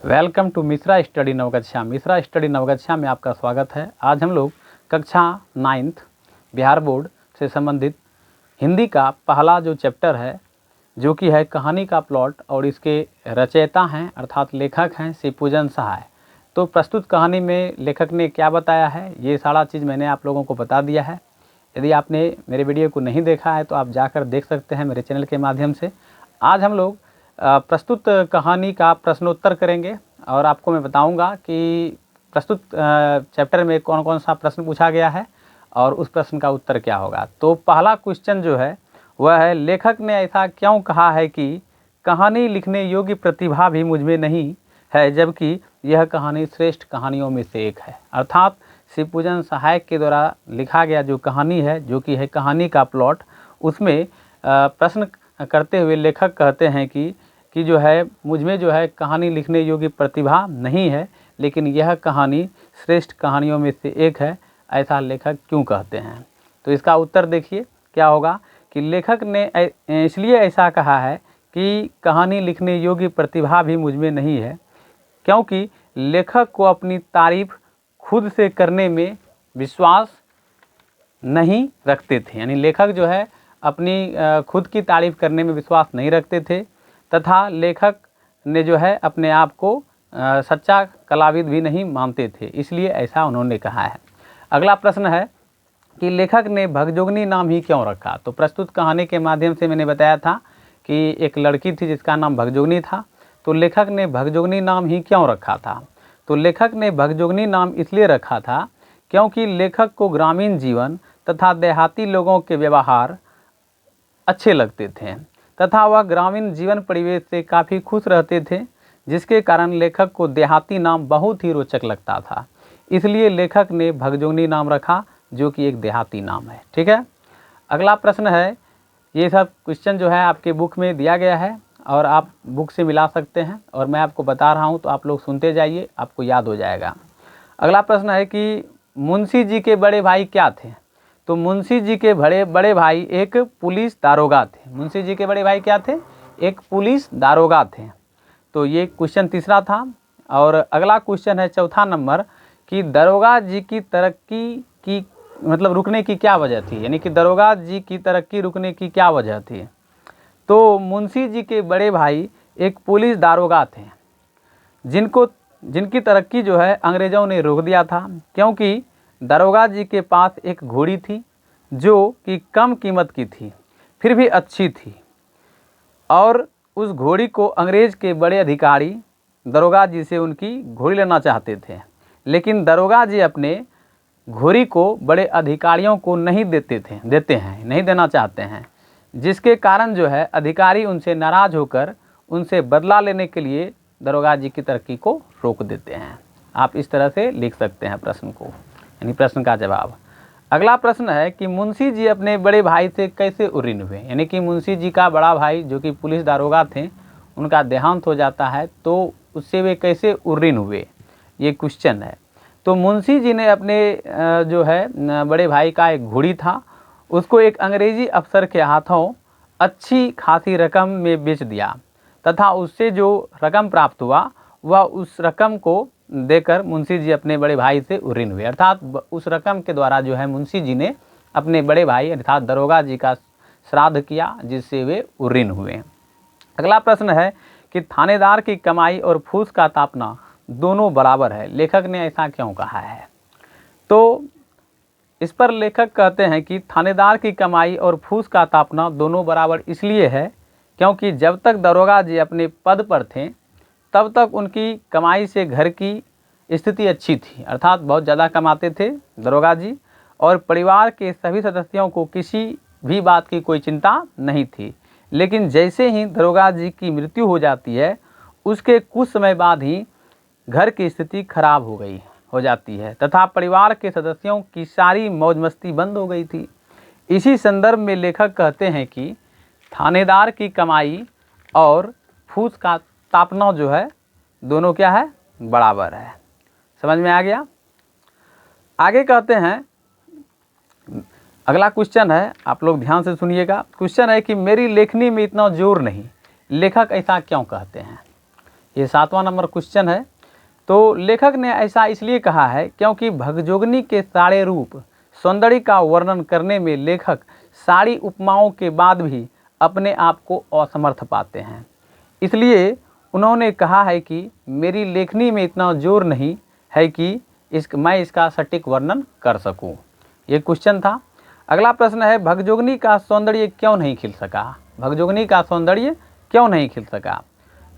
Welcome to Mishra study Naugachia. Mishra study Naugachia में आपका स्वागत है। आज हम लोग कक्षा 9th बिहार बोर्ड से संबंधित हिंदी का पहला जो चैप्टर है जो कि है कहानी का प्लॉट, और इसके रचयिता हैं अर्थात लेखक हैं शिवपूजन सहाय। तो प्रस्तुत कहानी में लेखक ने क्या बताया है ये सारा चीज़ मैंने आप लोगों को बता दिया है। यदि आपने मेरे वीडियो को नहीं देखा है तो आप जाकर देख सकते हैं मेरे चैनल के माध्यम से। आज हम लोग प्रस्तुत कहानी का प्रश्नोत्तर करेंगे और आपको मैं बताऊंगा कि प्रस्तुत चैप्टर में कौन कौन सा प्रश्न पूछा गया है और उस प्रश्न का उत्तर क्या होगा। तो पहला क्वेश्चन जो है वह है, लेखक ने ऐसा क्यों कहा है कि कहानी लिखने योग्य प्रतिभा भी मुझ में नहीं है, जबकि यह कहानी श्रेष्ठ कहानियों में से एक है। अर्थात शिवपूजन सहाय के द्वारा लिखा गया जो कहानी है जो कि है कहानी का प्लॉट, उसमें प्रश्न करते हुए लेखक कहते हैं कि जो है मुझ में जो है कहानी लिखने योग्य प्रतिभा नहीं है, लेकिन यह कहानी श्रेष्ठ कहानियों में से एक है। ऐसा लेखक क्यों कहते हैं? तो इसका उत्तर देखिए क्या होगा कि लेखक ने इसलिए ऐसा कहा है कि कहानी लिखने योग्य प्रतिभा भी मुझ में नहीं है, क्योंकि लेखक को अपनी तारीफ खुद से करने में विश्वास नहीं रखते थे। यानी लेखक जो है अपनी खुद की तारीफ करने में विश्वास नहीं रखते थे, तथा लेखक ने जो है अपने आप को सच्चा कलाविद भी नहीं मानते थे, इसलिए ऐसा उन्होंने कहा है। अगला प्रश्न है कि लेखक ने भगजोगनी नाम ही क्यों रखा? तो प्रस्तुत कहानी के माध्यम से मैंने बताया था कि एक लड़की थी जिसका नाम भगजोगनी था। तो लेखक ने भगजोगनी नाम ही क्यों रखा था? तो लेखक ने भगजोगनी नाम इसलिए रखा था क्योंकि लेखक को ग्रामीण जीवन तथा देहाती लोगों के व्यवहार अच्छे लगते थे तथा वह ग्रामीण जीवन परिवेश से काफ़ी खुश रहते थे, जिसके कारण लेखक को देहाती नाम बहुत ही रोचक लगता था। इसलिए लेखक ने भगजोगनी नाम रखा जो कि एक देहाती नाम है। ठीक है। अगला प्रश्न है, ये सब क्वेश्चन जो है आपके बुक में दिया गया है और आप बुक से मिला सकते हैं, और मैं आपको बता रहा हूँ तो आप लोग सुनते जाइए, आपको याद हो जाएगा। अगला प्रश्न है कि मुंशी जी के बड़े भाई क्या थे? तो मुंशी जी के बड़े भाई एक पुलिस दारोगा थे। मुंशी जी के बड़े भाई क्या थे? एक पुलिस दारोगा थे। तो ये क्वेश्चन तीसरा था। और अगला क्वेश्चन है चौथा नंबर कि दरोगा जी की तरक्की की मतलब रुकने की क्या वजह थी? यानी कि दरोगा जी की तरक्की रुकने की क्या वजह थी? तो मुंशी जी के बड़े भाई एक पुलिस दारोगा थे जिनकी तरक्की जो है अंग्रेज़ों ने रोक दिया था, क्योंकि दरोगा जी के पास एक घोड़ी थी जो कि कम कीमत की थी फिर भी अच्छी थी, और उस घोड़ी को अंग्रेज़ के बड़े अधिकारी दरोगा जी से उनकी घोड़ी लेना चाहते थे, लेकिन दरोगा जी अपने घोड़ी को बड़े अधिकारियों को नहीं नहीं देना चाहते हैं, जिसके कारण जो है अधिकारी उनसे नाराज़ होकर उनसे बदला लेने के लिए दरोगा जी की तरक्की को रोक देते हैं। आप इस तरह से लिख सकते हैं प्रश्न को, यानी प्रश्न का जवाब। अगला प्रश्न है कि मुंशी जी अपने बड़े भाई से कैसे उर्रीन हुए? यानी कि मुंशी जी का बड़ा भाई जो कि पुलिस दारोगा थे, उनका देहांत हो जाता है, तो उससे वे कैसे उर्रीन हुए, ये क्वेश्चन है। तो मुंशी जी ने अपने जो है बड़े भाई का एक घोड़ी था, उसको एक अंग्रेजी अफसर के हाथों अच्छी खासी रकम में बेच दिया, तथा उससे जो रकम प्राप्त हुआ वह उस रकम को देकर मुंशी जी अपने बड़े भाई से उर्रीन हुए। अर्थात उस रकम के द्वारा जो है मुंशी जी ने अपने बड़े भाई अर्थात दरोगा जी का श्राद्ध किया, जिससे वे उर्रीन हुए। अगला प्रश्न है कि थानेदार की कमाई और फूस का तापना दोनों बराबर है, लेखक ने ऐसा क्यों कहा है? तो इस पर लेखक कहते हैं कि थानेदार की कमाई और फूस का तापना दोनों बराबर इसलिए है क्योंकि जब तक दरोगा जी अपने पद पर थे तब तक उनकी कमाई से घर की स्थिति अच्छी थी, अर्थात बहुत ज़्यादा कमाते थे दरोगा जी, और परिवार के सभी सदस्यों को किसी भी बात की कोई चिंता नहीं थी। लेकिन जैसे ही दरोगा जी की मृत्यु हो जाती है उसके कुछ समय बाद ही घर की स्थिति खराब हो जाती है तथा परिवार के सदस्यों की सारी मौज मस्ती बंद हो गई थी। इसी संदर्भ में लेखक कहते हैं कि थानेदार की कमाई और फूस का तापना जो है दोनों क्या है? बराबर है। समझ में आ गया? आगे कहते हैं, अगला क्वेश्चन है, आप लोग ध्यान से सुनिएगा। क्वेश्चन है कि मेरी लेखनी में इतना जोर नहीं, लेखक ऐसा क्यों कहते हैं? ये 7वां नंबर क्वेश्चन है। तो लेखक ने ऐसा इसलिए कहा है क्योंकि भगजोगनी के सारे रूप सौंदर्य का वर्णन करने में लेखक सारी उपमाओं के बाद भी अपने आप को असमर्थ पाते हैं। इसलिए उन्होंने कहा है कि मेरी लेखनी में इतना जोर नहीं है कि मैं इसका सटीक वर्णन कर सकूं। ये क्वेश्चन था। अगला प्रश्न है, भगजोगनी का सौंदर्य क्यों नहीं खिल सका? भगजोगनी का सौंदर्य क्यों नहीं खिल सका?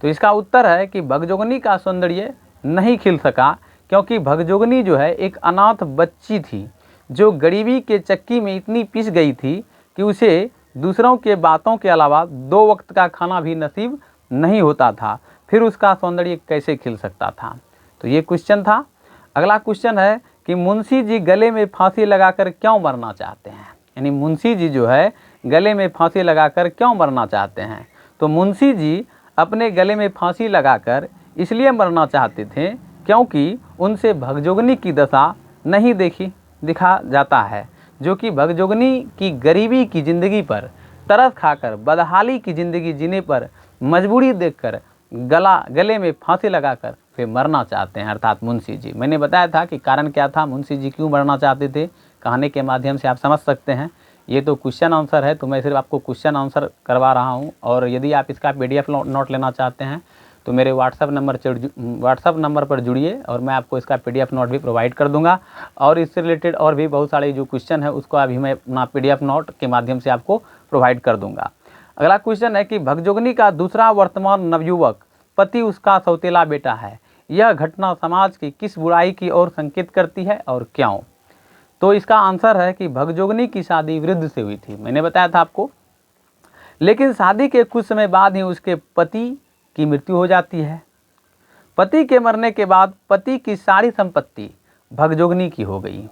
तो इसका उत्तर है कि भगजोगनी का सौंदर्य नहीं खिल सका क्योंकि भगजोगनी जो है एक अनाथ बच्ची थी जो गरीबी के चक्की में इतनी पिस गई थी कि उसे दूसरों के बातों के अलावा 2 वक्त का खाना भी नसीब नहीं होता था। फिर उसका सौंदर्य कैसे खिल सकता था? तो ये क्वेश्चन था। अगला क्वेश्चन है कि मुंशी जी गले में फांसी लगाकर क्यों मरना चाहते हैं? यानी मुंशी जी जो है गले में फांसी लगाकर क्यों मरना चाहते हैं? तो मुंशी जी अपने गले में फांसी लगाकर इसलिए मरना चाहते थे क्योंकि उनसे भगजोगनी की दशा नहीं दिखा जाता है, जो कि भगजोगनी की गरीबी की ज़िंदगी पर तरस खाकर बदहाली की ज़िंदगी जीने पर मजबूरी देखकर गले में फांसी लगाकर फिर मरना चाहते हैं, अर्थात मुंशी जी। मैंने बताया था कि कारण क्या था, मुंशी जी क्यों मरना चाहते थे, कहानी के माध्यम से आप समझ सकते हैं। ये तो क्वेश्चन आंसर है, तो मैं सिर्फ आपको क्वेश्चन आंसर करवा रहा हूँ। और यदि आप इसका PDF नोट लेना चाहते हैं तो मेरे व्हाट्सअप नंबर पर जुड़िए और मैं आपको इसका PDF नोट भी प्रोवाइड कर दूंगा। और इससे रिलेटेड और भी बहुत सारे जो क्वेश्चन है उसको अभी मैं अपना PDF नोट के माध्यम से आपको प्रोवाइड कर दूंगा। अगला क्वेश्चन है कि भगजोगनी का दूसरा वर्तमान नवयुवक पति उसका सौतेला बेटा है। यह घटना समाज की किस बुराई की ओर संकेत करती है और क्यों? तो इसका आंसर है कि भगजोगनी की शादी वृद्ध से हुई थी, मैंने बताया था आपको। लेकिन शादी के कुछ समय बाद ही उसके पति की मृत्यु हो जाती है। पति के मरने के बाद पति की सारी संपत्ति भगजोगनी की हो गई।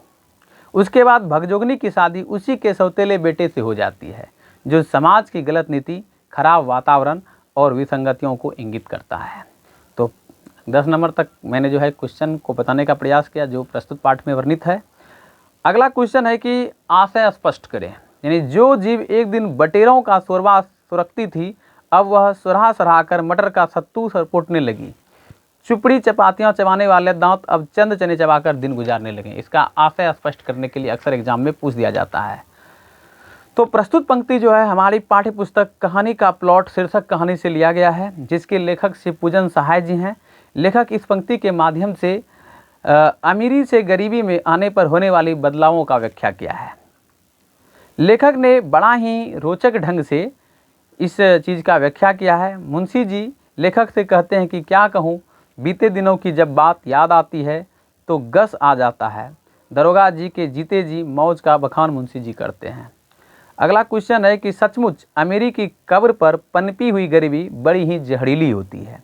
उसके बाद भगजोगनी की शादी उसी के सौतेले बेटे से हो जाती है, जो समाज की गलत नीति, खराब वातावरण और विसंगतियों को इंगित करता है। तो 10 नंबर तक मैंने जो है क्वेश्चन को बताने का प्रयास किया जो प्रस्तुत पाठ में वर्णित है। अगला क्वेश्चन है कि आशय स्पष्ट करें। यानी जो जीव एक दिन बटेरों का शोरबा सुरखती थी, अब वह सुरहा कर मटर का सत्तू सरपोटने लगी। चुपड़ी चपातियाँ चबाने वाले दांत अब चंद चने चबाकर दिन गुजारने लगे। इसका आशय स्पष्ट करने के लिए अक्सर एग्जाम में पूछ दिया जाता है। तो प्रस्तुत पंक्ति जो है हमारी पाठ्य पुस्तक कहानी का प्लॉट शीर्षक कहानी से लिया गया है, जिसके लेखक शिवपूजन सहाय जी हैं। लेखक इस पंक्ति के माध्यम से अमीरी से गरीबी में आने पर होने वाली बदलावों का व्याख्या किया है। लेखक ने बड़ा ही रोचक ढंग से इस चीज़ का व्याख्या किया है। मुंशी जी लेखक से कहते हैं कि क्या कहूँ, बीते दिनों की जब बात याद आती है तो गस आ जाता है। दरोगा जी के जीते जी मौज का बखान मुंशी जी करते हैं। अगला क्वेश्चन है कि सचमुच अमीरी की कब्र पर पनपी हुई गरीबी बड़ी ही जहरीली होती है।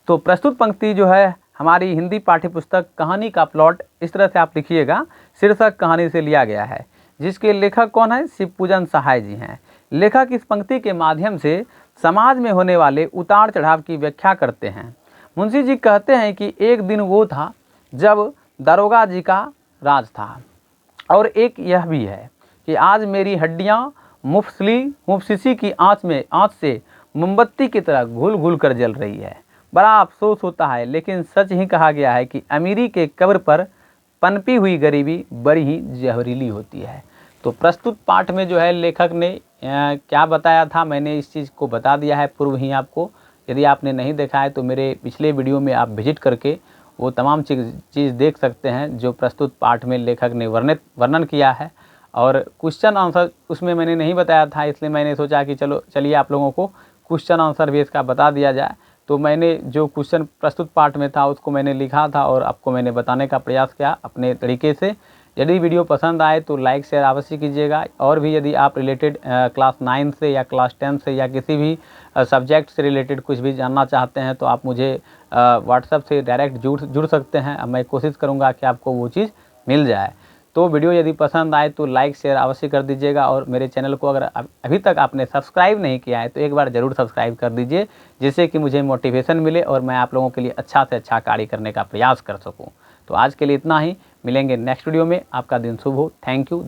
तो प्रस्तुत पंक्ति जो है हमारी हिंदी पाठ्य पुस्तक कहानी का प्लॉट, इस तरह से आप लिखिएगा, शीर्षक कहानी से लिया गया है, जिसके लेखक कौन है? शिवपूजन सहाय जी हैं। लेखक इस पंक्ति के माध्यम से समाज में होने वाले उतार चढ़ाव की व्याख्या करते हैं। मुंशी जी कहते हैं कि एक दिन वो था जब दरोगा जी का राज था, और एक यह भी है कि आज मेरी हड्डियाँ मुफसिसी की आँच से मोमबत्ती की तरह घुल घुल कर जल रही है। बड़ा अफसोस होता है, लेकिन सच ही कहा गया है कि अमीरी के कब्र पर पनपी हुई गरीबी बड़ी ही जहरीली होती है। तो प्रस्तुत पाठ में जो है लेखक ने क्या बताया था, मैंने इस चीज़ को बता दिया है पूर्व ही आपको। यदि आपने नहीं देखा है तो मेरे पिछले वीडियो में आप विजिट करके वो तमाम चीज़ देख सकते हैं जो प्रस्तुत पाठ में लेखक ने वर्णन किया है। और क्वेश्चन आंसर उसमें मैंने नहीं बताया था, इसलिए मैंने सोचा कि चलिए आप लोगों को क्वेश्चन आंसर भी इसका बता दिया जाए। तो मैंने जो क्वेश्चन प्रस्तुत पाठ में था उसको मैंने लिखा था और आपको मैंने बताने का प्रयास किया अपने तरीके से। यदि वीडियो पसंद आए तो लाइक शेयर अवश्य कीजिएगा। और भी यदि आप रिलेटेड क्लास 9 से या क्लास 10 से या किसी भी सब्जेक्ट से रिलेटेड कुछ भी जानना चाहते हैं तो आप मुझे व्हाट्सएप से डायरेक्ट जुड़ सकते हैं। मैं कोशिश करूँगा कि आपको वो चीज़ मिल जाए। तो वीडियो यदि पसंद आए तो लाइक शेयर अवश्य कर दीजिएगा। और मेरे चैनल को अगर अभी तक आपने सब्सक्राइब नहीं किया है तो एक बार ज़रूर सब्सक्राइब कर दीजिए, जिससे कि मुझे मोटिवेशन मिले और मैं आप लोगों के लिए अच्छा से अच्छा कार्य करने का प्रयास कर सकूं। तो आज के लिए इतना ही, मिलेंगे नेक्स्ट वीडियो में। आपका दिन शुभ हो। Thank you.